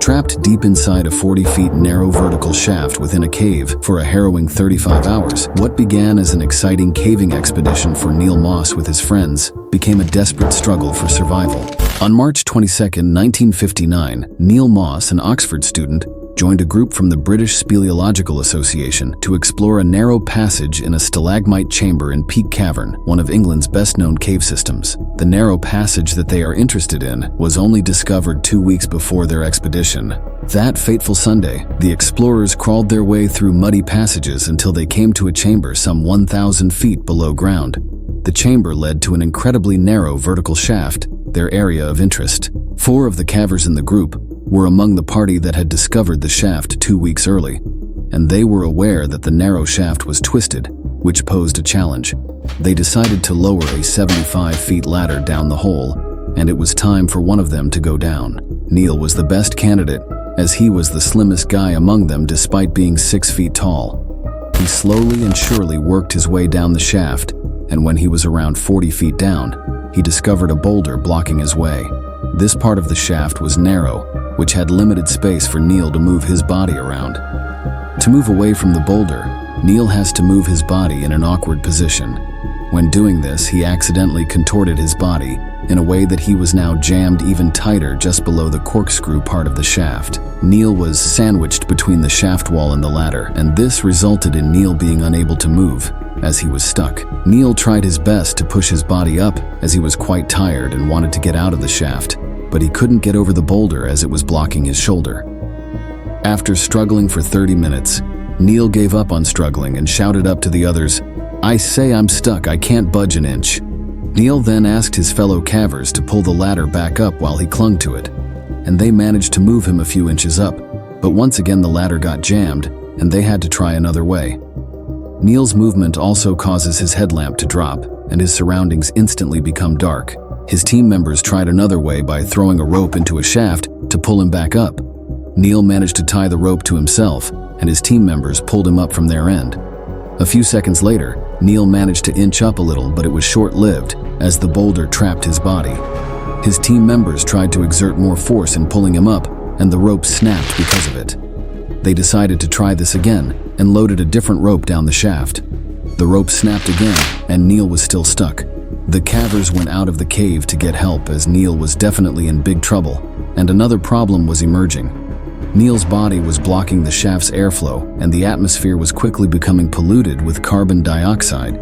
Trapped deep inside a 40 feet narrow vertical shaft within a cave for a harrowing 35 hours, what began as an exciting caving expedition for Neil Moss with his friends became a desperate struggle for survival. On March 22, 1959, Neil Moss, an Oxford student, joined a group from the British Speleological Association to explore a narrow passage in a stalagmite chamber in Peak Cavern, one of England's best-known cave systems. The narrow passage that they are interested in was only discovered 2 weeks before their expedition. That fateful Sunday, the explorers crawled their way through muddy passages until they came to a chamber some 1,000 feet below ground. The chamber led to an incredibly narrow vertical shaft, their area of interest. 4 of the cavers in the group were among the party that had discovered the shaft 2 weeks early, and they were aware that the narrow shaft was twisted, which posed a challenge. They decided to lower a 75 feet ladder down the hole, and it was time for one of them to go down. Neil was the best candidate, as he was the slimmest guy among them despite being 6 feet tall. He slowly and surely worked his way down the shaft, and when he was around 40 feet down, he discovered a boulder blocking his way. This part of the shaft was narrow, which had limited space for Neil to move his body around. To move away from the boulder, Neil has to move his body in an awkward position. When doing this, he accidentally contorted his body in a way that he was now jammed even tighter just below the corkscrew part of the shaft. Neil was sandwiched between the shaft wall and the ladder, and this resulted in Neil being unable to move, as he was stuck. Neil tried his best to push his body up, as he was quite tired and wanted to get out of the shaft, but he couldn't get over the boulder as it was blocking his shoulder. After struggling for 30 minutes, Neil gave up on struggling and shouted up to the others, "I say I'm stuck, I can't budge an inch." Neil then asked his fellow cavers to pull the ladder back up while he clung to it, and they managed to move him a few inches up, but once again the ladder got jammed, and they had to try another way. Neil's movement also causes his headlamp to drop, and his surroundings instantly become dark. His team members tried another way by throwing a rope into a shaft to pull him back up. Neil managed to tie the rope to himself, and his team members pulled him up from their end. A few seconds later, Neil managed to inch up a little, but it was short-lived as the boulder trapped his body. His team members tried to exert more force in pulling him up, and the rope snapped because of it. They decided to try this again and loaded a different rope down the shaft. The rope snapped again, and Neil was still stuck. The cavers went out of the cave to get help, as Neil was definitely in big trouble, and another problem was emerging. Neil's body was blocking the shaft's airflow, and the atmosphere was quickly becoming polluted with carbon dioxide.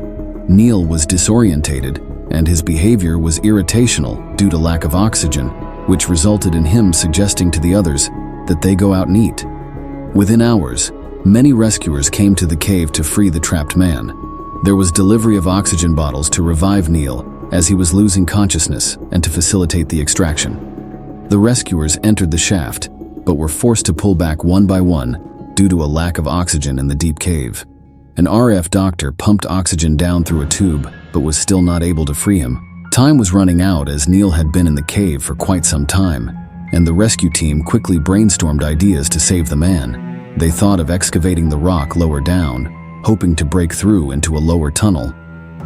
Neil was disorientated, and his behavior was irritational due to lack of oxygen, which resulted in him suggesting to the others that they go out and eat. Within hours, many rescuers came to the cave to free the trapped man. There was delivery of oxygen bottles to revive Neil as he was losing consciousness and to facilitate the extraction. The rescuers entered the shaft, but were forced to pull back one by one due to a lack of oxygen in the deep cave. An RF doctor pumped oxygen down through a tube, but was still not able to free him. Time was running out as Neil had been in the cave for quite some time, and the rescue team quickly brainstormed ideas to save the man. They thought of excavating the rock lower down, hoping to break through into a lower tunnel.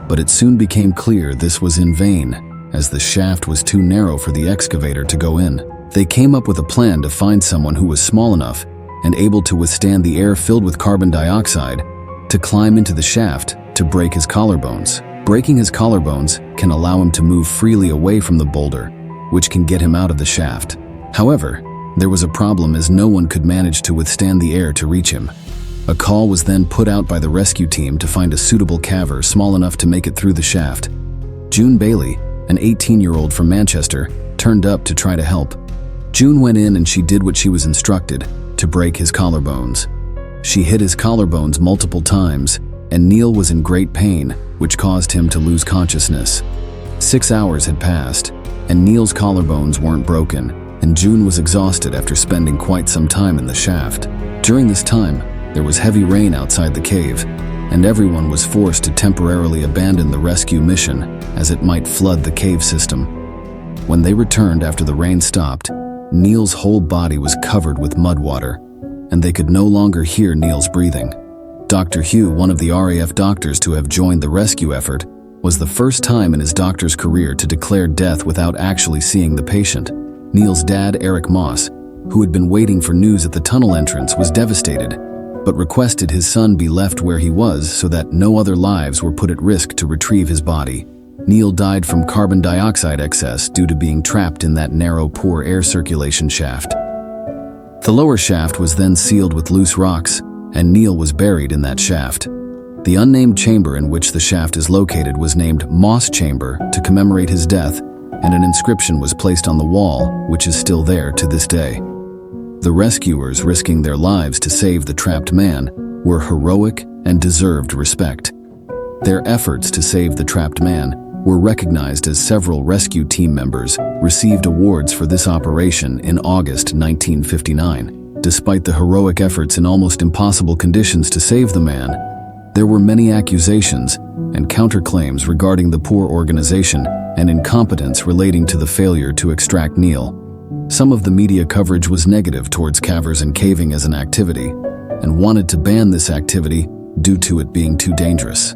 But it soon became clear this was in vain, as the shaft was too narrow for the excavator to go in. They came up with a plan to find someone who was small enough and able to withstand the air filled with carbon dioxide to climb into the shaft to break his collarbones. Breaking his collarbones can allow him to move freely away from the boulder, which can get him out of the shaft. However, there was a problem, as no one could manage to withstand the air to reach him. A call was then put out by the rescue team to find a suitable caver small enough to make it through the shaft. June Bailey, an 18-year-old from Manchester, turned up to try to help. June went in and she did what she was instructed, to break his collarbones. She hit his collarbones multiple times, and Neil was in great pain, which caused him to lose consciousness. 6 hours had passed, and Neil's collarbones weren't broken, and June was exhausted after spending quite some time in the shaft. During this time, there was heavy rain outside the cave, and everyone was forced to temporarily abandon the rescue mission as it might flood the cave system. When they returned after the rain stopped, Neil's whole body was covered with mud water, and they could no longer hear Neil's breathing. Dr. Hugh, one of the RAF doctors to have joined the rescue effort, was the first time in his doctor's career to declare death without actually seeing the patient. Neil's dad, Eric Moss, who had been waiting for news at the tunnel entrance, was devastated, but requested his son be left where he was so that no other lives were put at risk to retrieve his body. Neil died from carbon dioxide excess due to being trapped in that narrow, poor air circulation shaft. The lower shaft was then sealed with loose rocks, and Neil was buried in that shaft. The unnamed chamber in which the shaft is located was named Moss Chamber to commemorate his death, and an inscription was placed on the wall, which is still there to this day. The rescuers risking their lives to save the trapped man were heroic and deserved respect. Their efforts to save the trapped man were recognized as several rescue team members received awards for this operation in August 1959. Despite the heroic efforts in almost impossible conditions to save the man, there were many accusations and counterclaims regarding the poor organization and incompetence relating to the failure to extract Neil. Some of the media coverage was negative towards cavers and caving as an activity, and wanted to ban this activity due to it being too dangerous.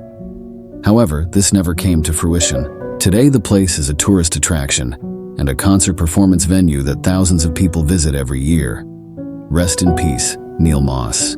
However, this never came to fruition. Today, the place is a tourist attraction and a concert performance venue that thousands of people visit every year. Rest in peace, Neil Moss.